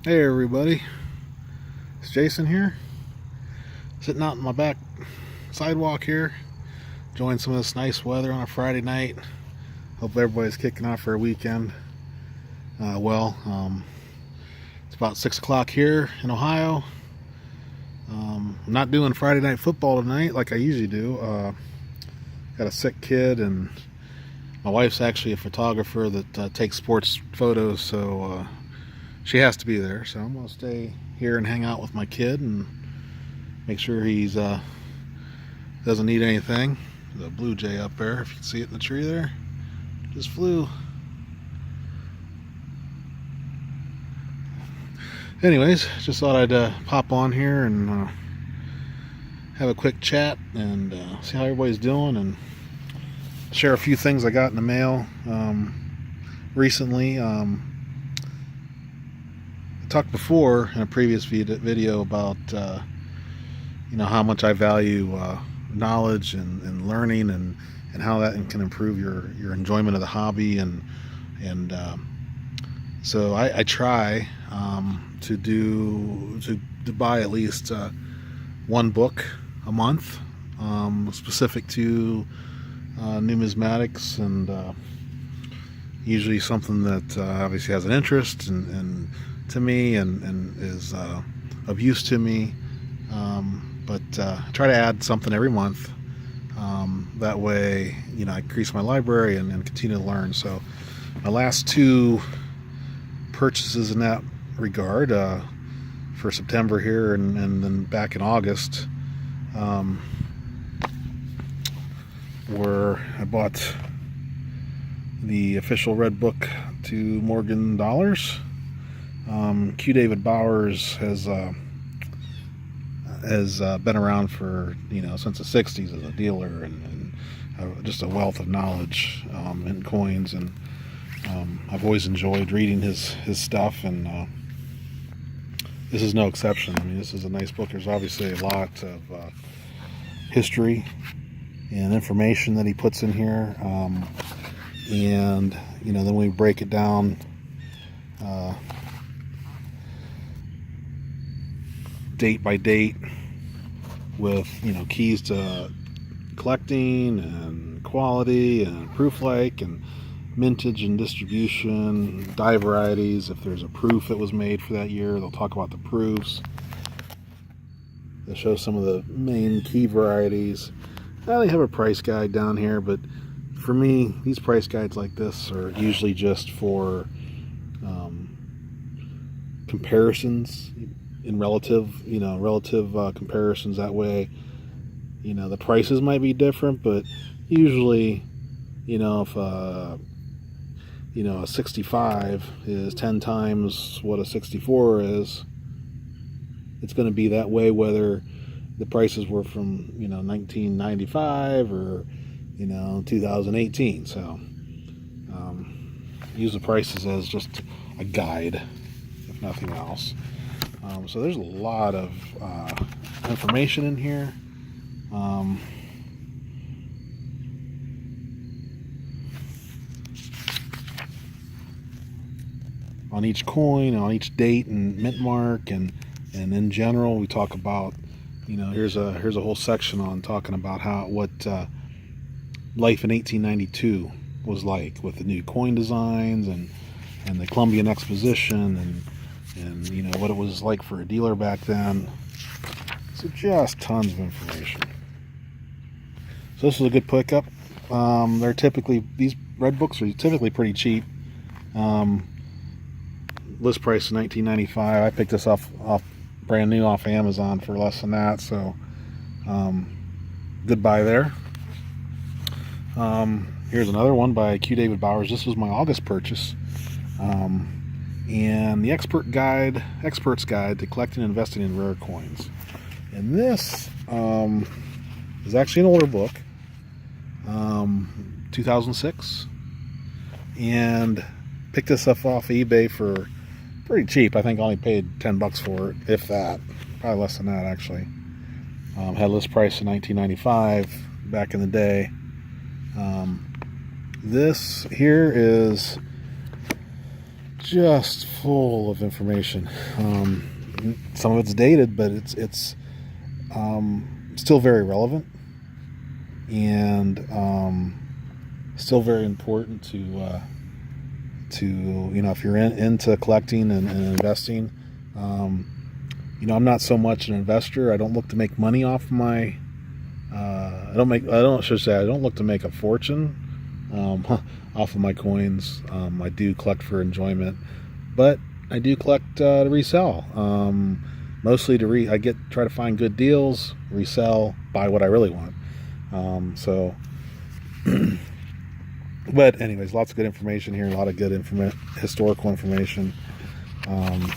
Hey everybody, it's Jason here, sitting out on my back sidewalk here, enjoying some of this nice weather on a Friday night. Hope everybody's kicking off for a weekend. It's about 6 o'clock here in Ohio. I'm not doing Friday night football tonight like I usually do. Got a sick kid, and my wife's actually a photographer that takes sports photos, so she has to be there. So I'm going to stay here and hang out with my kid and make sure he's doesn't need anything. There's a blue jay up there, if you can see it in the tree there. Just flew. Anyways, just thought I'd pop on here and have a quick chat and see how everybody's doing and share a few things I got in the mail recently. I talked before in a previous video about how much I value knowledge and learning and how that can improve your enjoyment of the hobby, and so I try to buy at least one book a month specific to numismatics, and usually something that obviously has an interest and to me and is of use to me, but I try to add something every month. That way, I increase my library and continue to learn. So my last two purchases in that regard for September here and then back in August were I bought the official Red Book to Morgan Dollars. Q. David Bowers has been around for since the 60s as a dealer and just a wealth of knowledge in coins, and I've always enjoyed reading his stuff, and this is no exception. I mean, this is a nice book. There's obviously a lot of history and information that he puts in here, and then we break it down date by date with keys to collecting and quality and proof like and mintage and distribution, dye varieties. If there's a proof that was made for that year, they'll talk about the proofs. They'll show some of the main key varieties. Now they have a price guide down here, but for me, these price guides like this are usually just for comparisons in relative comparisons. That way, the prices might be different, but usually, if a 65 is 10 times what a 64 is, it's going to be that way whether the prices were from 1995 or 2018. So use the prices as just a guide, if nothing else. So there's a lot of information in here. On each coin, on each date and mint mark, and in general, we talk about, here's a whole section on talking about what life in 1892 was like with the new coin designs and the Columbian Exposition and what it was like for a dealer back then. So just tons of information. So this is a good pickup. These red books are typically pretty cheap. List price is $19.95. I picked this off brand new off Amazon for less than that. So good buy there. Here's another one by Q. David Bowers. This was my August purchase. And the Expert's Guide to Collecting and Investing in Rare Coins. And this is actually an older book, 2006, and picked this up off eBay for pretty cheap. I think I only paid $10 for it, if that. Probably less than that, actually. Had list price in $19.95 back in the day. This here is just full of information. Some of it's dated, but it's still very relevant, and still very important to if you're into collecting and investing. I'm not so much an investor. I don't look to make money off my. I don't look to make a fortune off of my coins. I do collect for enjoyment, but I do collect to resell. Mostly to try to find good deals, resell, buy what I really want. But anyways, lots of good information here. A lot of good historical information. Let me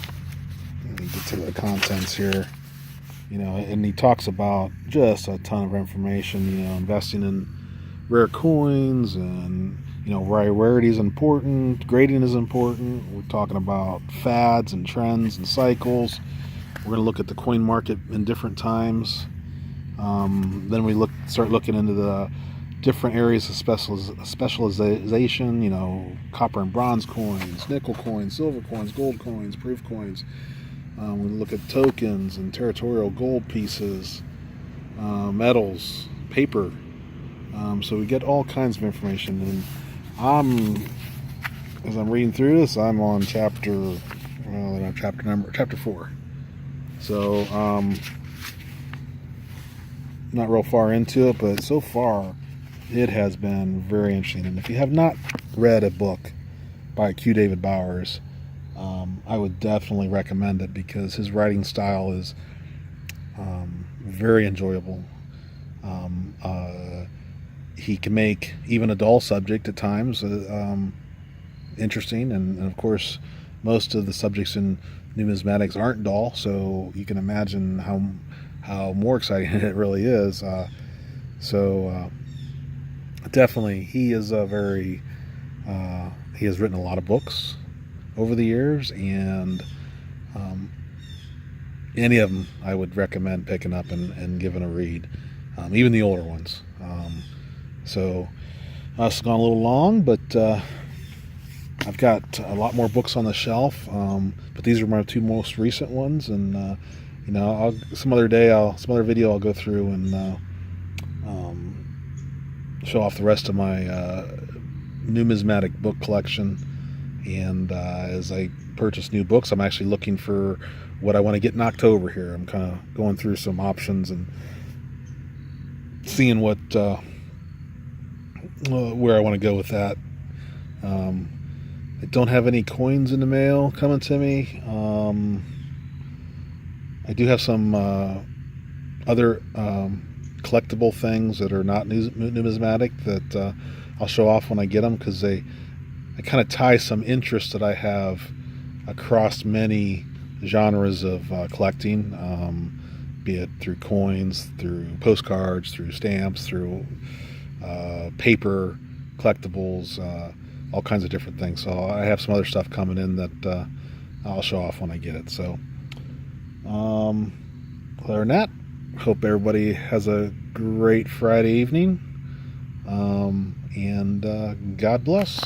get to the contents here. And he talks about just a ton of information. Investing in rare coins, and rarity is important. Grading is important. We're talking about fads and trends and cycles. We're going to look at the coin market in different times. Then we start looking into the different areas of specialization. Copper and bronze coins, nickel coins, silver coins, gold coins, proof coins. We look at tokens and territorial gold pieces, metals, paper. So we get all kinds of information. And as I'm reading through this, I'm on chapter 4. So not real far into it, but so far it has been very interesting. And if you have not read a book by Q. David Bowers, I would definitely recommend it, because his writing style is very enjoyable. He can make even a dull subject at times interesting, and of course most of the subjects in numismatics aren't dull, so you can imagine how more exciting it really is. Definitely he has written a lot of books over the years, and any of them I would recommend picking up and giving a read, even the older ones. It's gone a little long, but I've got a lot more books on the shelf, but these are my 2 most recent ones, and some other video I'll go through and show off the rest of my numismatic book collection. And as I purchase new books, I'm actually looking for what I want to get in October here. I'm kind of going through some options and seeing where I want to go with that. I don't have any coins in the mail coming to me. I do have some other collectible things that are not numismatic that I'll show off when I get them, because I kind of tie some interest that I have across many genres of collecting, be it through coins, through postcards, through stamps, through paper, collectibles, all kinds of different things. So I have some other stuff coming in that I'll show off when I get it. So other than that, hope everybody has a great Friday evening, and God bless.